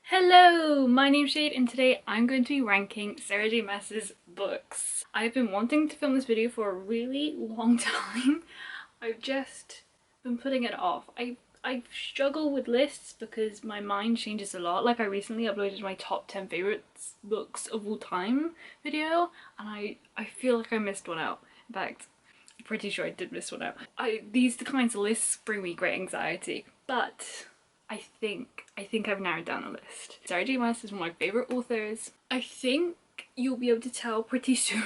Hello, my name's Jade and today I'm going to be ranking Sarah J Maas's books. I've been wanting to film this video for a really long time. I've just been putting it off. I struggle with lists because my mind changes a lot. Like I recently uploaded my top 10 favorites books of all time video and I feel like I missed one out. In fact, I'm pretty sure I did miss one out. These kinds of lists bring me great anxiety, but I think I've narrowed down a list. Sarah J Maas is one of my favourite authors. I think you'll be able to tell pretty soon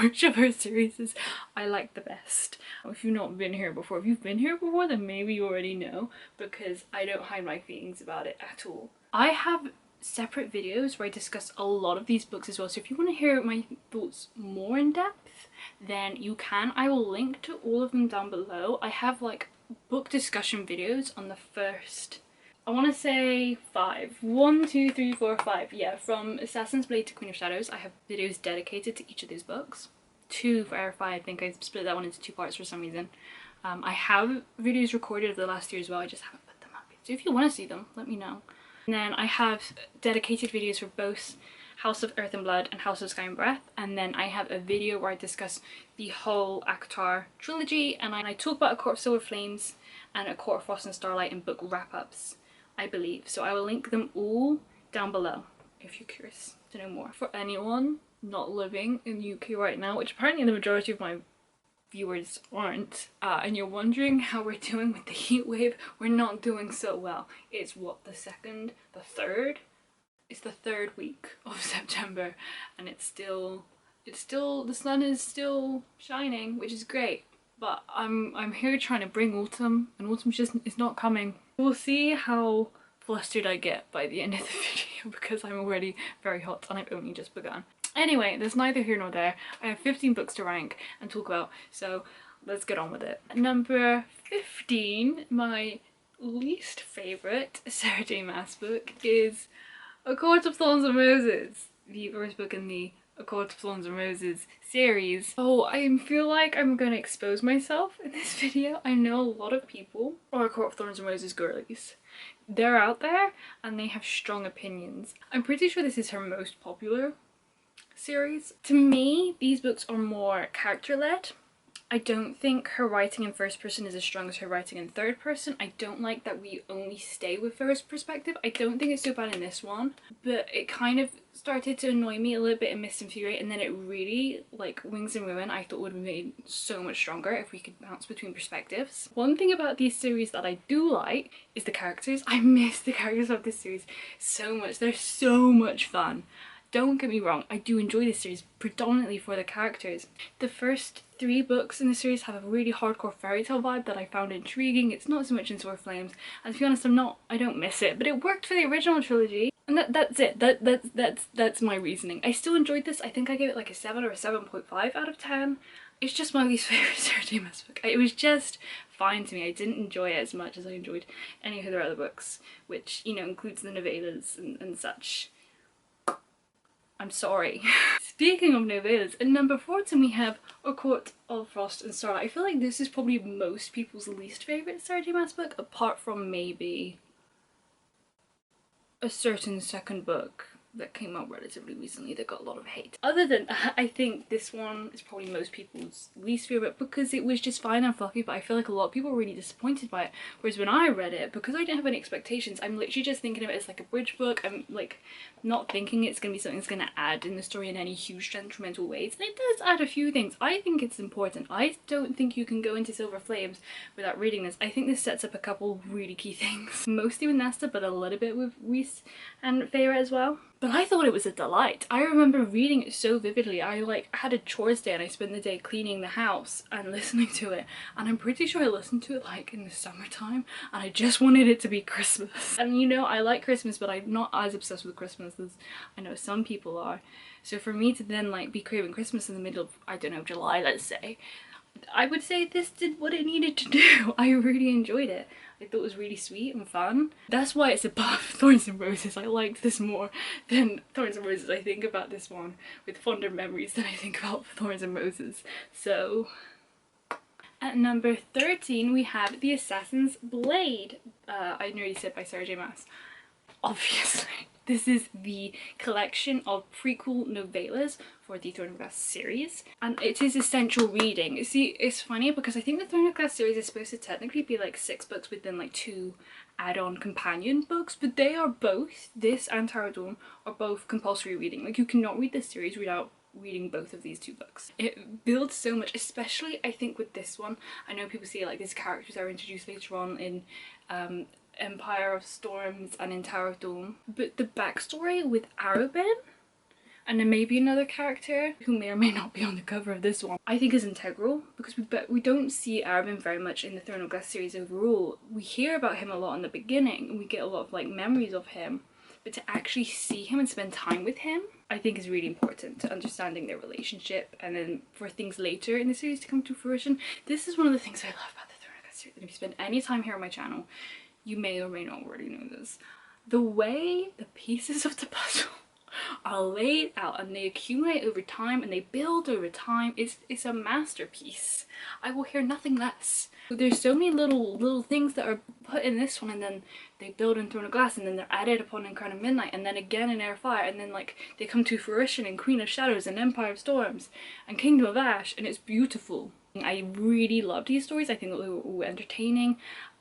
which of her series I like the best. If you've not been here before, if you've been here before, then maybe you already know because I don't hide my feelings about it at all. I have separate videos where I discuss a lot of these books as well, so if you want to hear my thoughts more in depth, then you can. I will link to all of them down below. I have like book discussion videos on the first, I want to say 5. 1, 2, 3, 4, 5. Yeah, from Assassin's Blade to Queen of Shadows, I have videos dedicated to each of these books. 2 for Air 5, I think I split that one into 2 parts for some reason. I have videos recorded of the last year as well, I just haven't put them up yet. So if you want to see them, let me know. And then I have dedicated videos for both House of Earth and Blood and House of Sky and Breath, and then I have a video where I discuss the whole ACOTAR trilogy, and I talk about A Court of Silver Flames and A Court of Frost and Starlight in book wrap-ups, I believe. So I will link them all down below if you're curious to know more. For anyone not living in the UK right now, which apparently the majority of my viewers aren't, and you're wondering how we're doing with the heat wave, we're not doing so well. It's what, the third? It's the third week of September and it's still, the sun is still shining, which is great. But I'm here trying to bring autumn, and autumn just is not coming. We'll see how flustered I get by the end of the video because I'm already very hot and I've only just begun. Anyway, there's neither here nor there. I have 15 books to rank and talk about, so let's get on with it. Number 15, my least favourite Sarah J Maas book, is A Court of Thorns and Roses, the first book in the A Court of Thorns and Roses series. Oh, I feel like I'm gonna expose myself in this video. I know a lot of people are A Court of Thorns and Roses girlies. They're out there and they have strong opinions. I'm pretty sure this is her most popular series. To me, these books are more character-led. I don't think her writing in first person is as strong as her writing in third person. I don't like that we only stay with first perspective. I don't think it's so bad in this one, but it kind of started to annoy me a little bit and misinfuriate, and then it really, like Wings and Ruin, I thought would have made so much stronger if we could bounce between perspectives. One thing about these series that I do like is the characters. I miss the characters of this series so much. They're so much fun. Don't get me wrong, I do enjoy this series predominantly for the characters. The first 3 books in the series have a really hardcore fairy tale vibe that I found intriguing. It's not so much in Silver Flames, and to be honest, I don't miss it, but it worked for the original trilogy, and that's it. That's my reasoning. I still enjoyed this. I think I gave it like a 7 or a 7.5 out of 10. It's just my least favourite Sarah J Maas book. It was just fine to me. I didn't enjoy it as much as I enjoyed any of her other books, which, you know, includes the novellas and such. I'm sorry. Speaking of novellas, at number 14 we have A Court of Frost and Starlight. I feel like this is probably most people's least favourite Sarah J Maas book, apart from maybe a certain second book that came out relatively recently that got a lot of hate. Other than that, I think this one is probably most people's least favourite because it was just fine and fluffy, but I feel like a lot of people were really disappointed by it. Whereas when I read it, because I didn't have any expectations, I'm literally just thinking of it as like a bridge book. I'm like not thinking it's going to be something that's going to add in the story in any huge detrimental ways. And it does add a few things. I think it's important. I don't think you can go into Silver Flames without reading this. I think this sets up a couple really key things. Mostly with Nesta, but a little bit with Rhys and Feyre as well. But I thought it was a delight. I remember reading it so vividly. I like had a chores day and I spent the day cleaning the house and listening to it, and I'm pretty sure I listened to it like in the summertime, and I just wanted it to be Christmas. And you know, I like Christmas, but I'm not as obsessed with Christmas as I know some people are. So for me to then like be craving Christmas in the middle of, I don't know, July, let's say, I would say this did what it needed to do. I really enjoyed it. I thought it was really sweet and fun. That's why it's above Thorns and Roses. I liked this more than Thorns and Roses. I think about this one with fonder memories than I think about Thorns and Roses. So at number 13 we have The Assassin's Blade. I nearly said by Sarah J Maas. Obviously. This is the collection of prequel novellas for the Throne of Glass series, and it is essential reading. See, it's funny because I think the Throne of Glass series is supposed to technically be like 6 books with then like 2 add-on companion books, but they are both, this and Tower of Dawn, are both compulsory reading. Like, you cannot read this series without reading both of these 2 books. It builds so much, especially I think with this one. I know people say like these characters are introduced later on in Empire of Storms and in Tower of Dawn, but the backstory with Arobynn and then maybe another character who may or may not be on the cover of this one, I think is integral, because we don't see Arobynn very much in the Throne of Glass series overall. We hear about him a lot in the beginning and we get a lot of like memories of him, but to actually see him and spend time with him I think is really important to understanding their relationship, and then for things later in the series to come to fruition. This is one of the things I love about the Throne of Glass series, and if you spend any time here on my channel you may or may not already know this. The way the pieces of the puzzle are laid out and they accumulate over time and they build over time, it's a masterpiece. I will hear nothing less. There's so many little things that are put in this one, and then they build in Throne of Glass, and then they're added upon in Crown of Midnight, and then again in Air of Fire, and then like they come to fruition in Queen of Shadows and Empire of Storms and Kingdom of Ash, and it's beautiful. I really loved these stories. I think that they were entertaining.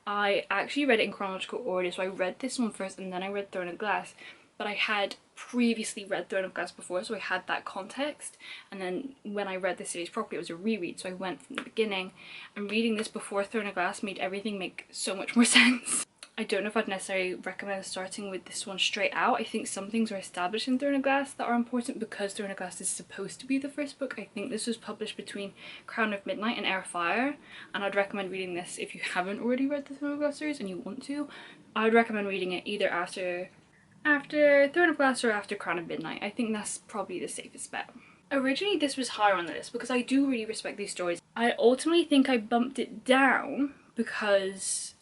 I actually read it in chronological order, so I read this one first and then I read Throne of Glass, but I had previously read Throne of Glass before, so I had that context, and then when I read the series properly it was a reread, so I went from the beginning, and reading this before Throne of Glass made everything make so much more sense. I don't know if I'd necessarily recommend starting with this one straight out. I think some things are established in Throne of Glass that are important because Throne of Glass is supposed to be the first book. I think this was published between Crown of Midnight and Air of Fire, and I'd recommend reading this if you haven't already read the Throne of Glass series and you want to. I'd recommend reading it either after Throne of Glass or after Crown of Midnight. I think that's probably the safest bet. Originally this was higher on the list because I do really respect these stories. I ultimately think I bumped it down because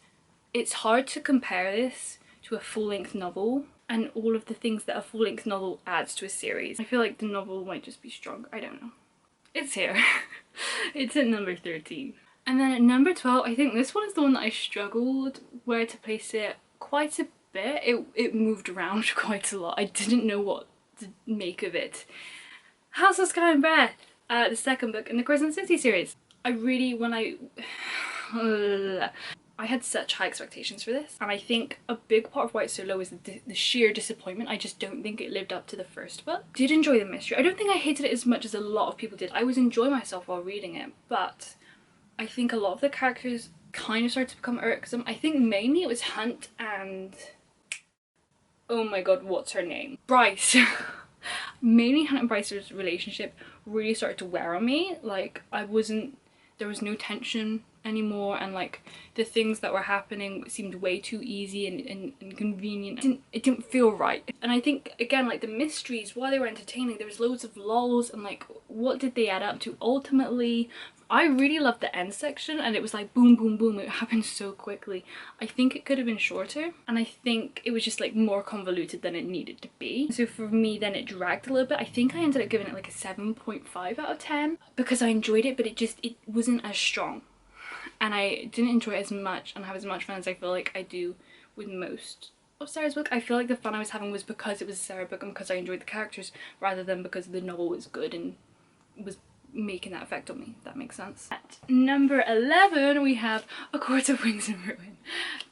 it's hard to compare this to a full-length novel and all of the things that a full-length novel adds to a series. I feel like the novel might just be stronger. I don't know. It's here. It's at number 13. And then at number 12, I think this one is the one that I struggled where to place it quite a bit. It moved around quite a lot. I didn't know what to make of it. House of Sky and Breath, the second book in the Crescent City series. I really, I had such high expectations for this, and I think a big part of why it's so low is the sheer disappointment. I just don't think it lived up to the first book. Did enjoy the mystery. I don't think I hated it as much as a lot of people did. I was enjoying myself while reading it, but I think a lot of the characters kind of started to become irksome. I think mainly it was Hunt and, oh my god, what's her name? Bryce. Mainly Hunt and Bryce's relationship really started to wear on me. Like, there was no tension anymore, and like the things that were happening seemed way too easy and convenient. It didn't feel right. And I think again, like the mysteries, while they were entertaining, there was loads of lulls, and like what did they add up to ultimately? I really loved the end section, and it was like boom boom boom, it happened so quickly. I think it could have been shorter, and I think it was just like more convoluted than it needed to be. So for me then it dragged a little bit. I think I ended up giving it like a 7.5 out of 10 because I enjoyed it, but it wasn't as strong, and I didn't enjoy it as much and have as much fun as I feel like I do with most of Sarah's book. I feel like the fun I was having was because it was a Sarah book and because I enjoyed the characters, rather than because the novel was good and was making that effect on me, if that makes sense. At number 11 we have A Court of Wings and Ruin,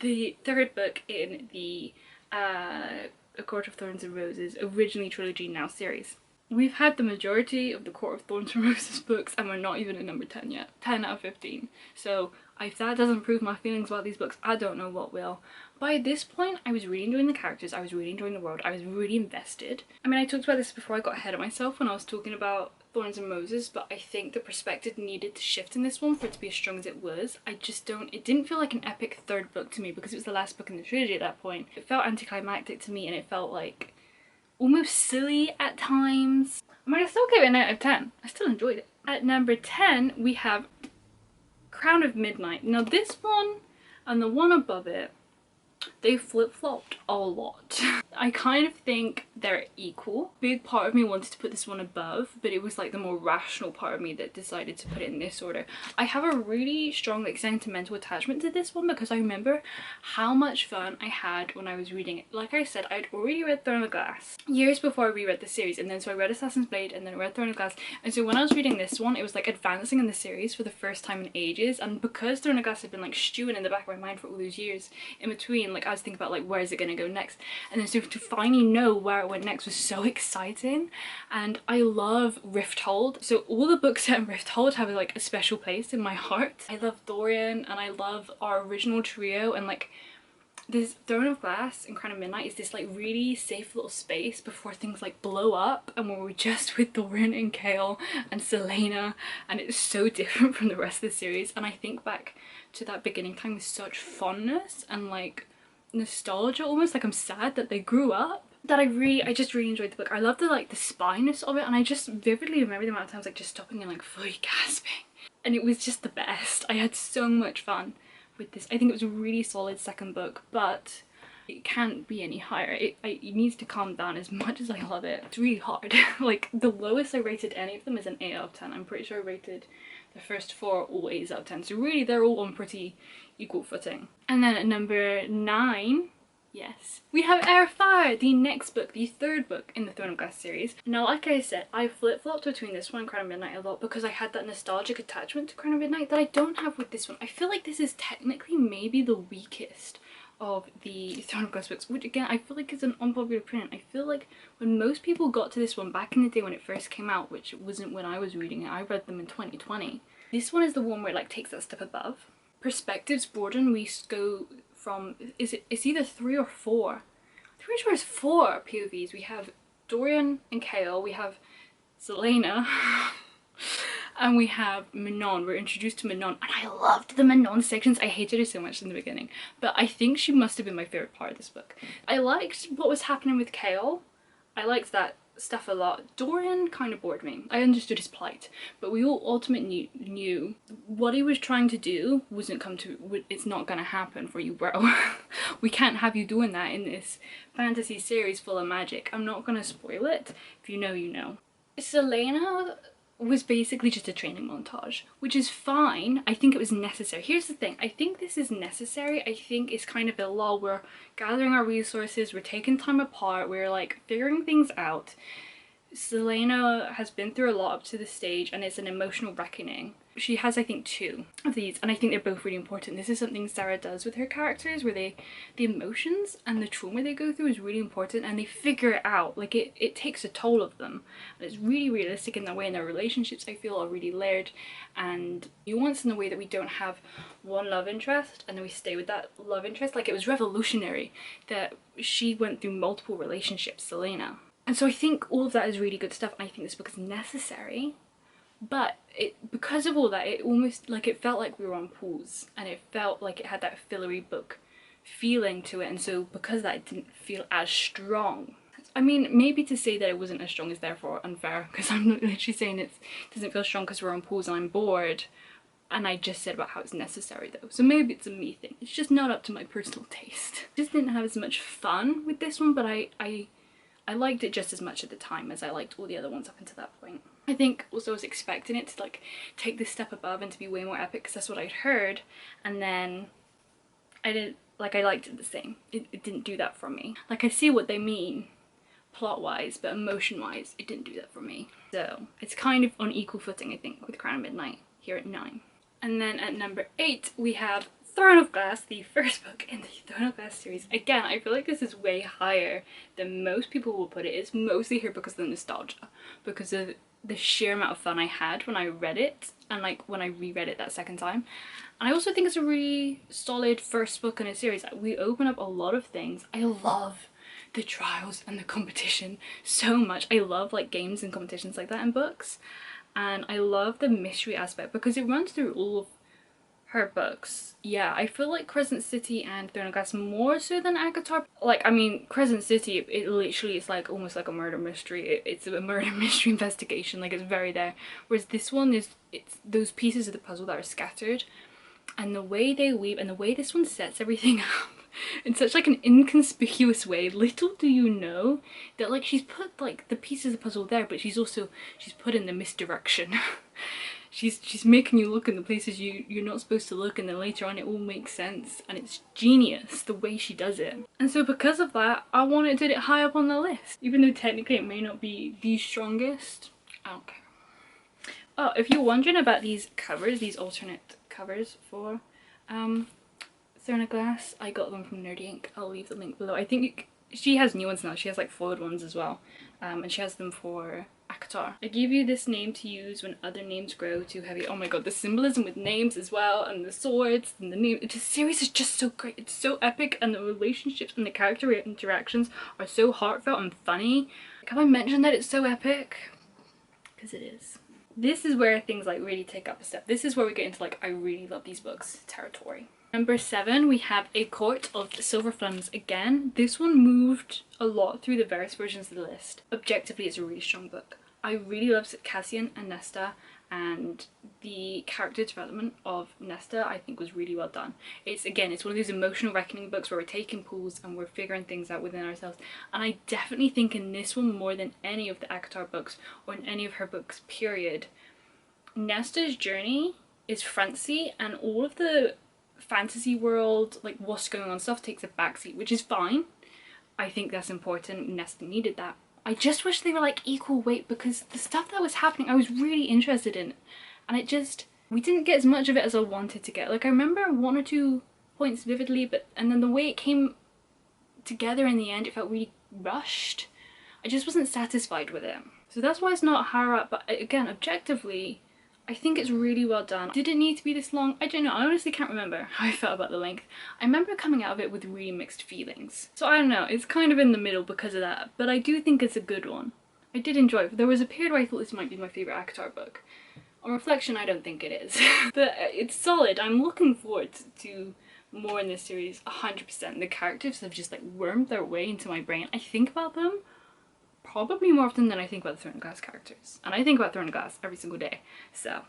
the third book in the A Court of Thorns and Roses originally trilogy, now series. We've had the majority of the Court of Thorns and Roses books and we're not even at number 10 yet. 10 out of 15. So if that doesn't prove my feelings about these books, I don't know what will. By this point, I was really enjoying the characters, I was really enjoying the world, I was really invested. I mean, I talked about this before I got ahead of myself when I was talking about Thorns and Roses, but I think the perspective needed to shift in this one for it to be as strong as it was. It didn't feel like an epic third book to me because it was the last book in the trilogy at that point. It felt anticlimactic to me, and it felt like almost silly at times. I mean, I still gave it an 9 out of 10. I still enjoyed it. At number 10 we have Crown of Midnight. Now this one and the one above it, they flip-flopped a lot. I kind of think they're equal. Big part of me wanted to put this one above, but it was like the more rational part of me that decided to put it in this order. I have a really strong like sentimental attachment to this one because I remember how much fun I had when I was reading it. Like I said, I'd already read Throne of Glass years before I reread the series, and then so I read Assassin's Blade and then I read Throne of Glass, and so when I was reading this one it was like advancing in the series for the first time in ages. And because Throne of Glass had been like stewing in the back of my mind for all those years in between, like I was thinking about like where is it going to go next, and then so to finally know where it went next was so exciting. And I love Rifthold, so all the books set in Rifthold have like a special place in my heart. I love Dorian and I love our original trio, and like this Throne of Glass and Crown of Midnight is this like really safe little space before things like blow up, and when we're just with Dorian and Chaol and Selena, and it's so different from the rest of the series. And I think back to that beginning time with such fondness and like nostalgia, almost like I'm sad that they grew up. That I just really enjoyed the book. I love the like the spyness of it, and I just vividly remember the amount of times like just stopping and like fully gasping, and it was just the best. I had so much fun with this. I think it was a really solid second book, but it can't be any higher. It needs to calm down as much as I love it. It's really hard. Like the lowest I rated any of them is an 8 out of 10. I'm pretty sure I rated the first 4 all 8s out of 10, so really they're all on pretty equal footing. And then at number 9, yes, we have Heir of Fire, the next book, the third book in the Throne of Glass series. Now, like I said, I flip-flopped between this one and Crown of Midnight a lot because I had that nostalgic attachment to Crown of Midnight that I don't have with this one. I feel like this is technically maybe the weakest of the Throne of Glass books, which again I feel like is an unpopular opinion. I feel like when most people got to this one back in the day when it first came out, which wasn't when I was reading it, I read them in 2020, this one is the one where it like takes that step above. Perspectives broaden. We go from, it's either 3 or 4. I'm pretty sure it's 4 POVs. We have Dorian and Chaol, we have Selena, and we have Manon. We're introduced to Manon, and I loved the Manon sections. I hated her so much in the beginning, but I think she must have been my favourite part of this book. I liked what was happening with Chaol. I liked that stuff a lot. Dorian kind of bored me. I understood his plight, but we all ultimately knew what he was trying to do it's not gonna happen for you, bro. We can't have you doing that in this fantasy series full of magic. I'm not gonna spoil it. If you know, you know. Selena was basically just a training montage, which is fine. I think it was necessary. Here's the thing, I think this is necessary. I think it's kind of a lull. We're gathering our resources, we're taking time apart, we're like figuring things out. Selena has been through a lot up to this stage, and it's an emotional reckoning. She has, I think, 2 of these, and I think they're both really important. This is something Sarah does with her characters, where the emotions and the trauma they go through is really important, and they figure it out. Like it takes a toll of them, and it's really realistic in that way. And their relationships, I feel, are really layered and nuanced in the way that we don't have one love interest and then we stay with that love interest. Like it was revolutionary that she went through multiple relationships, Selena. And so I think all of that is really good stuff, and I think this book is necessary. But because of all that, it almost like it felt like we were on pause, and it felt like it had that fillery book feeling to it, and so because of that it didn't feel as strong. I mean, maybe to say that it wasn't as strong is therefore unfair, because I'm not literally saying it doesn't feel strong because we're on pause and I'm bored, and I just said about how it's necessary though, so maybe it's a me thing. It's just not up to my personal taste. Just didn't have as much fun with this one, but I liked it just as much at the time as I liked all the other ones up until that point. I think also I was expecting it to like take this step above and to be way more epic because that's what I'd heard, and then I didn't, like, I liked it the same. It didn't do that for me. Like, I see what they mean plot wise, but emotion wise it didn't do that for me. So it's kind of on equal footing, I think, with Crown of Midnight here at 9. And then at number 8 we have Throne of Glass, the first book in the Throne of Glass series. Again, I feel like this is way higher than most people will put it. It's mostly here because of the nostalgia, because of the sheer amount of fun I had when I read it, and like when I reread it that second time. And I also think it's a really solid first book in a series. We open up a lot of things. I love the trials and the competition so much. I love like games and competitions like that in books, and I love the mystery aspect because it runs through all of her books. Yeah, I feel like Crescent City and Throne of Glass more so than Agatar. Like, I mean, Crescent City, it literally is like almost like a murder mystery. It's a murder mystery investigation, like it's very there. Whereas this one is, it's those pieces of the puzzle that are scattered, and the way they weave and the way this one sets everything up in such like an inconspicuous way. Little do you know that like she's put like the pieces of the puzzle there, but she's put in the misdirection. she's making you look in the places you're not supposed to look, and then later on it all makes sense, and it's genius the way she does it. And so because of that, I wanted it high up on the list, even though technically it may not be the strongest. I don't care. Oh, if you're wondering about these covers, these alternate covers for Throne of Glass, I got them from Nerdy Ink. I'll leave the link below. I think she has new ones now. She has like foiled ones as well, and she has them for ACOTAR. I give you this name to use when other names grow too heavy. Oh my god, the symbolism with names as well, and the swords and the name. This series is just so great. It's so epic, and the relationships and the character interactions are so heartfelt and funny. Have I mentioned that it's so epic? Because it is. This is where things like really take up a step. This is where we get into like I really love these books territory. Number 7, we have A Court of Silver Flames again. This one moved a lot through the various versions of the list. Objectively, it's a really strong book. I really love Cassian and Nesta, and the character development of Nesta I think was really well done. It's one of those emotional reckoning books where we're taking pulls and we're figuring things out within ourselves, and I definitely think in this one more than any of the ACOTAR books or in any of her books period, Nesta's journey is fancy, and all of the fantasy world, like what's going on stuff, takes a backseat, which is fine. I think that's important. Nesta needed that. I just wish they were like equal weight, because the stuff that was happening I was really interested in, and we didn't get as much of it as I wanted to get. Like I remember 1 or 2 points vividly, and then the way it came together in the end, it felt really rushed. I just wasn't satisfied with it. So that's why it's not higher up, but again, objectively, I think it's really well done. Did it need to be this long? I don't know. I honestly can't remember how I felt about the length. I remember coming out of it with really mixed feelings. So I don't know. It's kind of in the middle because of that. But I do think it's a good one. I did enjoy it. There was a period where I thought this might be my favourite ACOTAR book. On reflection, I don't think it is. But it's solid. I'm looking forward to more in this series, 100%. The characters have just like wormed their way into my brain. I think about them probably more often than I think about the Throne of Glass characters. And I think about Throne of Glass every single day. So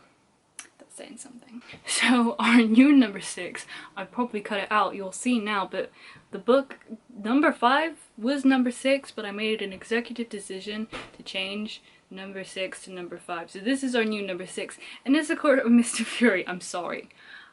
that's saying something. So our new number 6, I probably cut it out, you'll see now, but the book number 5 was number 6, but I made an executive decision to change number 6 to number 5. So this is our new number 6, and it's A Court of Mist and Fury. I'm sorry.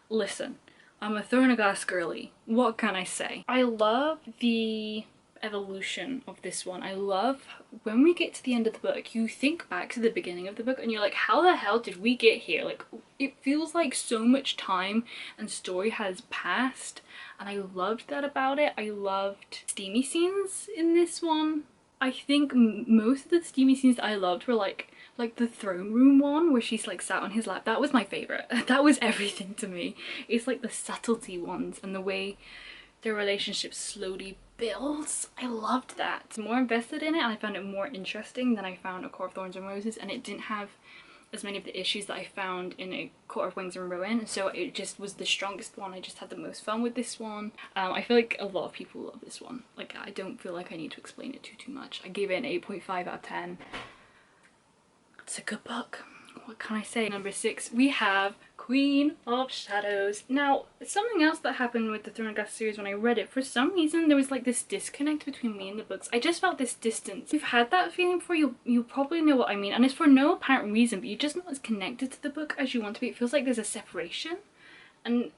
Listen, I'm a Throne of Glass girly. What can I say? I love the evolution of this one. I love when we get to the end of the book, you think back to the beginning of the book and you're like, how the hell did we get here? Like, it feels like so much time and story has passed, and I loved that about it. I loved steamy scenes in this one. I think most of the steamy scenes that I loved were like the throne room one where she's like sat on his lap. That was my favorite. That was everything to me. It's like the subtlety ones and the way their relationship slowly builds. I loved that. I was more invested in it, and I found it more interesting than I found A Court of Thorns and Roses, and it didn't have as many of the issues that I found in A Court of Wings and Ruin, so it just was the strongest one. I just had the most fun with this one. I feel like a lot of people love this one. Like, I don't feel like I need to explain it too much. I gave it an 8.5 out of 10. It's a good book. What can I say? Number 6, we have Queen of Shadows. Now, something else that happened with the Throne of Glass series when I read it, for some reason there was like this disconnect between me and the books. I just felt this distance. If you've had that feeling before, you'll probably know what I mean, and it's for no apparent reason, but you're just not as connected to the book as you want to be. It feels like there's a separation, and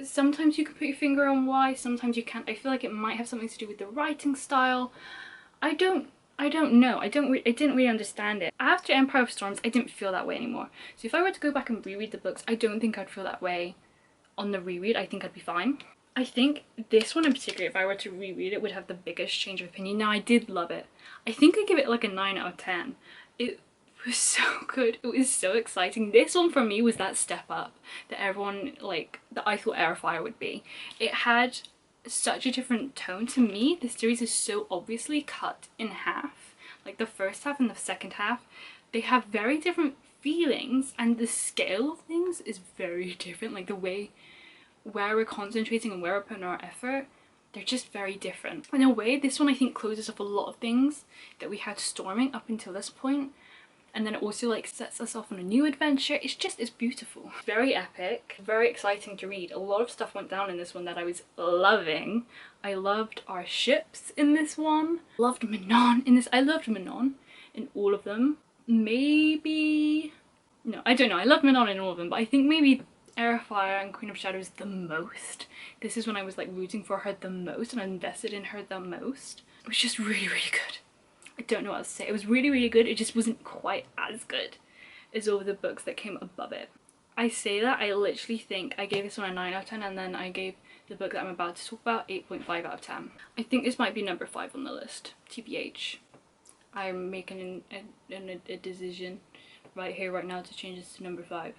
sometimes you can put your finger on why, sometimes you can't. I feel like it might have something to do with the writing style. I don't know. I didn't really understand it. After Empire of Storms, I didn't feel that way anymore. So if I were to go back and reread the books, I don't think I'd feel that way on the reread. I think I'd be fine. I think this one in particular, if I were to reread it, would have the biggest change of opinion. Now, I did love it. I think I give it like a 9 out of 10. It was so good. It was so exciting. This one for me was that step up that everyone, like, that I thought Airfire would be. It had such a different tone to me. The series is so obviously cut in half. Like the first half and the second half, they have very different feelings, and the scale of things is very different. Like the way where we're concentrating and where we're putting our effort, they're just very different. In a way, this one I think closes off a lot of things that we had storming up until this point. and then it also like sets us off on a new adventure. It's beautiful. Very epic, very exciting to read. A lot of stuff went down in this one that I was loving. I loved our ships in this one. Loved Manon in this. I loved Manon in all of them. Maybe, no, I don't know. I loved Manon in all of them, but I think maybe Air of Fire and Queen of Shadows the most. This is when I was like rooting for her the most and I invested in her the most. It was just really, really good. I don't know what else to say. It was really, really good. It just wasn't quite as good as all the books that came above it. I say that, I literally think I gave this one a 9 out of 10 and then I gave the book that I'm about to talk about 8.5 out of 10. I think this might be number 5 on the list, TBH. I'm making a decision right here, right now to change this to number 5.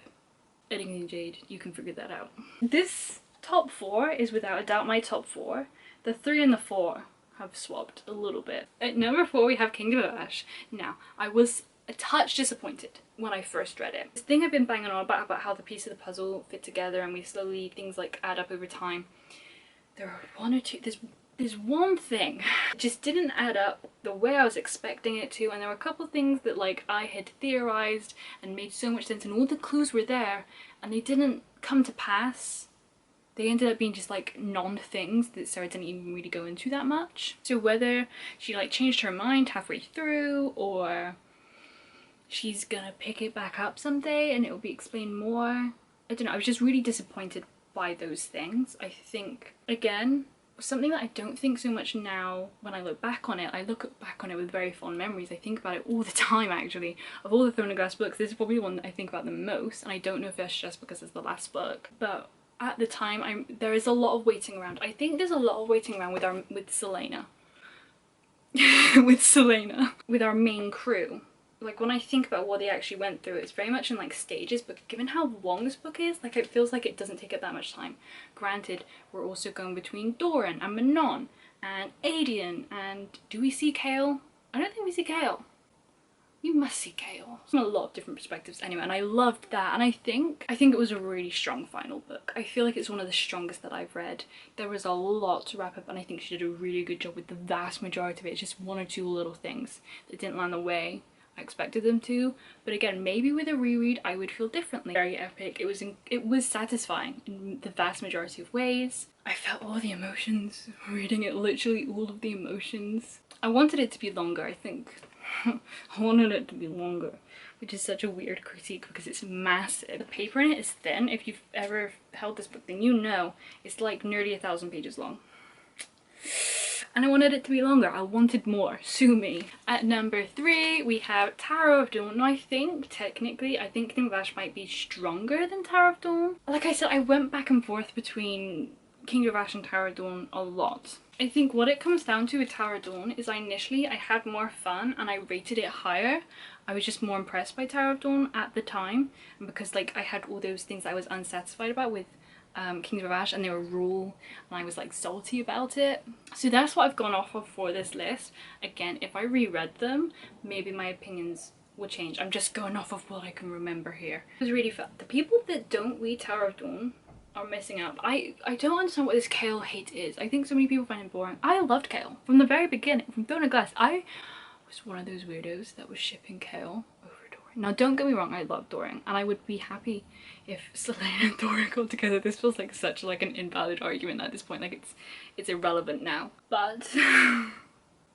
Editing Jade, you can figure that out. This top 4 is without a doubt my top 4. The 3 and the 4 have swapped a little bit. At number 4 we have Kingdom of Ash. Now, I was a touch disappointed when I first read it. This thing I've been banging on about how the pieces of the puzzle fit together and we slowly, things like add up over time. There are one or two, there's one thing that just didn't add up the way I was expecting it to, and there were a couple things that like I had theorized and made so much sense and all the clues were there and they didn't come to pass. They ended up being just like non-things that Sarah didn't even really go into that much. So whether she like changed her mind halfway through or she's gonna pick it back up someday and it will be explained more, I don't know, I was just really disappointed by those things. I think, again, something that I don't think so much now when I look back on it. I look back on it with very fond memories. I think about it all the time actually. Of all the Throne of Glass books, this is probably the one that I think about the most, and I don't know if that's just because it's the last book, but at the time there is a lot of waiting around. I think there's a lot of waiting around with Selena. with Selena. With our main crew. Like when I think about what they actually went through, it's very much in like stages, but given how long this book is, like it feels like it doesn't take up that much time. Granted, we're also going between Doran and Manon and Aedion and do we see Chaol? I don't think we see Chaol. You must see Chaol. From a lot of different perspectives anyway, and I loved that, and I think it was a really strong final book. I feel like it's one of the strongest that I've read. There was a lot to wrap up and I think she did a really good job with the vast majority of it. It's just one or two little things that didn't land the way I expected them to, but again, maybe with a reread I would feel differently. Very epic. It was satisfying in the vast majority of ways. I felt all the emotions reading it, literally all of the emotions. I wanted it to be longer, I think. I wanted it to be longer, which is such a weird critique because it's massive. The paper in it is thin. If you've ever held this book, then you know it's like nearly 1,000 pages long. And I wanted it to be longer. I wanted more. Sue me. At number 3 we have Tower of Dawn. Now I think technically Kingdom of Ash might be stronger than Tower of Dawn. Like I said, I went back and forth between Kingdom of Ash and Tower of Dawn a lot. I think what it comes down to with Tower of Dawn is I had more fun and I rated it higher. I was just more impressed by Tower of Dawn at the time, and because like I had all those things I was unsatisfied about with Kingdom of Ash and they were raw and I was like salty about it. So that's what I've gone off of for this list. Again, if I reread them, maybe my opinions will change. I'm just going off of what I can remember here. It was really fun. The people that don't read Tower of Dawn are missing out. I don't understand what this Chaol hate is. I think so many people find it boring. I loved Chaol from the very beginning, from Throne of Glass. I was one of those weirdos that was shipping Chaol over Doran. Now don't get me wrong, I love Doran and I would be happy if Selena and Doran got together. This feels like such like an invalid argument at this point, like it's irrelevant now. But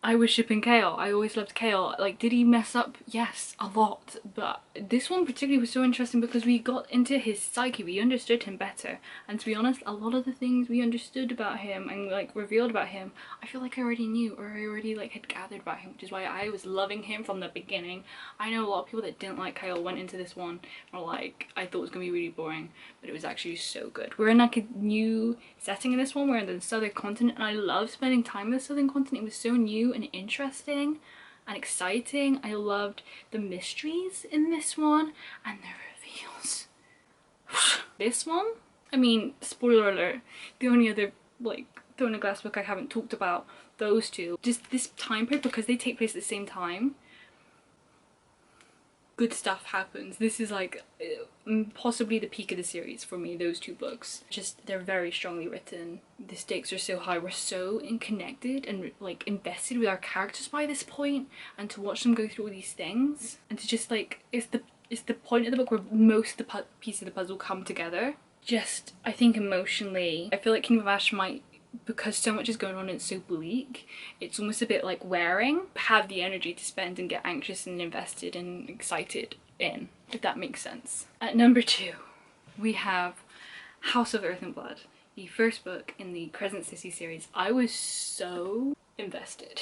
I was shipping Chaol. I always loved Chaol. Like, did he mess up? Yes, a lot. But this one particularly was so interesting because we got into his psyche. We understood him better. And to be honest, a lot of the things we understood about him and like revealed about him, I feel like I already knew or I already like had gathered about him, which is why I was loving him from the beginning. I know a lot of people that didn't like Chaol went into this one or like, I thought it was gonna be really boring, but it was actually so good. We're in like a new setting in this one. We're in the southern continent and I love spending time in the southern continent. It was so new and interesting and exciting. I loved the mysteries in this one and the reveals. This one, I mean, spoiler alert, the only other like Throne of Glass book I haven't talked about, those two. Just this time period, because they take place at the same time, good stuff happens. This is like possibly the peak of the series for me, those two books. Just, they're very strongly written. The stakes are so high. We're so connected and like invested with our characters by this point, and to watch them go through all these things, and to just like, it's the point of the book where most of the pieces of the puzzle come together. Just, I think emotionally, I feel like Kingdom of Ash might, because so much is going on and it's so bleak, it's almost a bit like wearing, have the energy to spend and get anxious and invested and excited in, if that makes sense. At number 2, we have House of Earth and Blood, the first book in the Crescent City series. I was so invested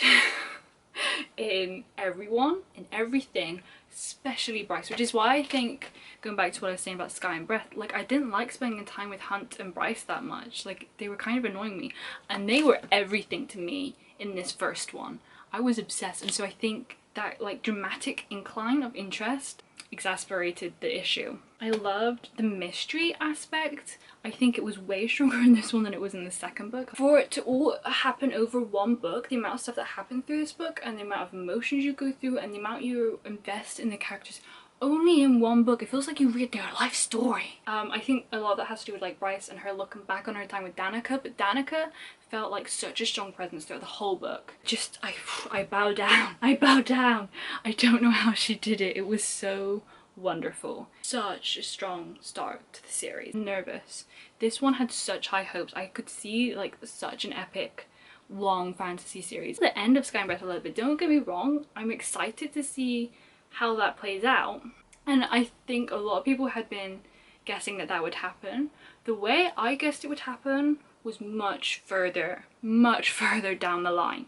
in everyone and everything, especially Bryce, which is why I think, going back to what I was saying about Sky and Breath, like I didn't like spending time with Hunt and Bryce that much. Like they were kind of annoying me, and they were everything to me in this first one. I was obsessed, and so I think that like dramatic incline of interest exasperated the issue. I loved the mystery aspect. I think it was way stronger in this one than it was in the second book. For it to all happen over one book, the amount of stuff that happened through this book, and the amount of emotions you go through, and the amount you invest in the characters only in one book, it feels like you read their life story. I think a lot of that has to do with like Bryce and her looking back on her time with Danica, but Danica felt like such a strong presence throughout the whole book. Just, I bow down. I bow down. I don't know how she did it. It was so wonderful. Such a strong start to the series. Nervous. This one had such high hopes. I could see like such an epic long fantasy series. The end of Sky and Breath a little bit, don't get me wrong, I'm excited to see how that plays out, and I think a lot of people had been guessing that that would happen. The way I guessed it would happen was much further down the line,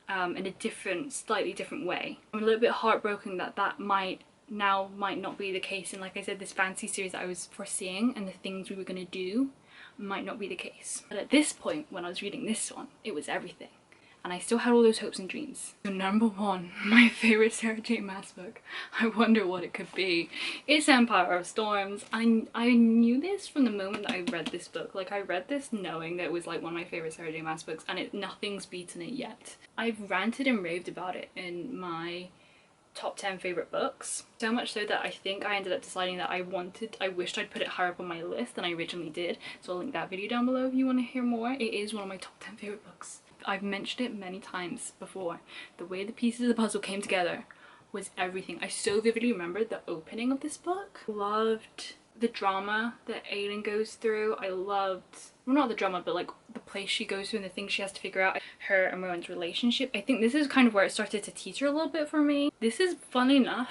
in a different, slightly different way. I'm a little bit heartbroken that that might not be the case, and like I said, this fantasy series that I was foreseeing and the things we were going to do might not be the case. But at this point, when I was reading this one, it was everything. And I still had all those hopes and dreams. So number 1, my favourite Sarah J Maas book, I wonder what it could be, it's Empire of Storms. I knew this from the moment that I read this book. Like I read this knowing that it was like one of my favourite Sarah J Maas books, and nothing's beaten it yet. I've ranted and raved about it in my top 10 favourite books. So much so that I think I ended up deciding that I wished I'd put it higher up on my list than I originally did. So I'll link that video down below if you want to hear more. It is one of my top 10 favourite books. I've mentioned it many times before. The way the pieces of the puzzle came together was everything. I so vividly remember the opening of this book. Loved the drama that Aelin goes through. I loved, well, not the drama, but like the place she goes through and the things she has to figure out. Her and Rowan's relationship. I think this is kind of where it started to teeter a little bit for me. This is, funny enough,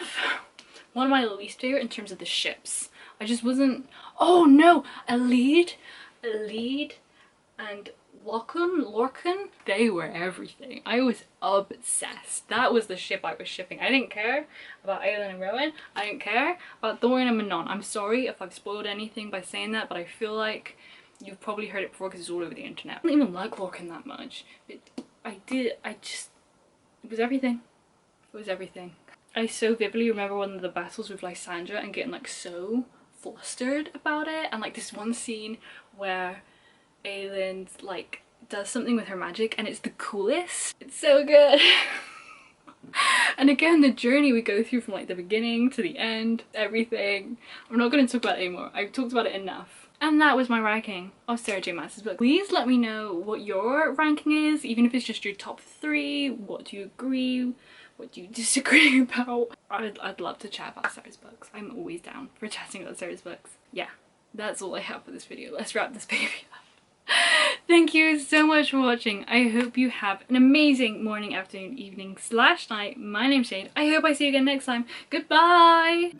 one of my least favorite in terms of the ships. I just wasn't, oh no, a lead and Lorcan, they were everything. I was obsessed. That was the ship I was shipping. I didn't care about Aelin and Rowan. I didn't care about Thorin and Manon. I'm sorry if I've spoiled anything by saying that, but I feel like you've probably heard it before because it's all over the internet. I didn't even like Lorcan that much, but it was everything. It was everything. I so vividly remember one of the battles with Lysandra and getting like so flustered about it, and like this one scene where Aelin like does something with her magic and it's the coolest. It's so good. And again, the journey we go through from like the beginning to the end, everything. I'm not going to talk about it anymore. I've talked about it enough. And that was my ranking of Sarah J Maas's book. Please let me know what your ranking is, even if it's just your top 3. What do you agree? What do you disagree about? I'd love to chat about Sarah's books. I'm always down for chatting about Sarah's books. Yeah, that's all I have for this video. Let's wrap this baby up. Thank you so much for watching. I hope you have an amazing morning, afternoon, evening / night. My name's Shade. I hope I see you again next time. Goodbye!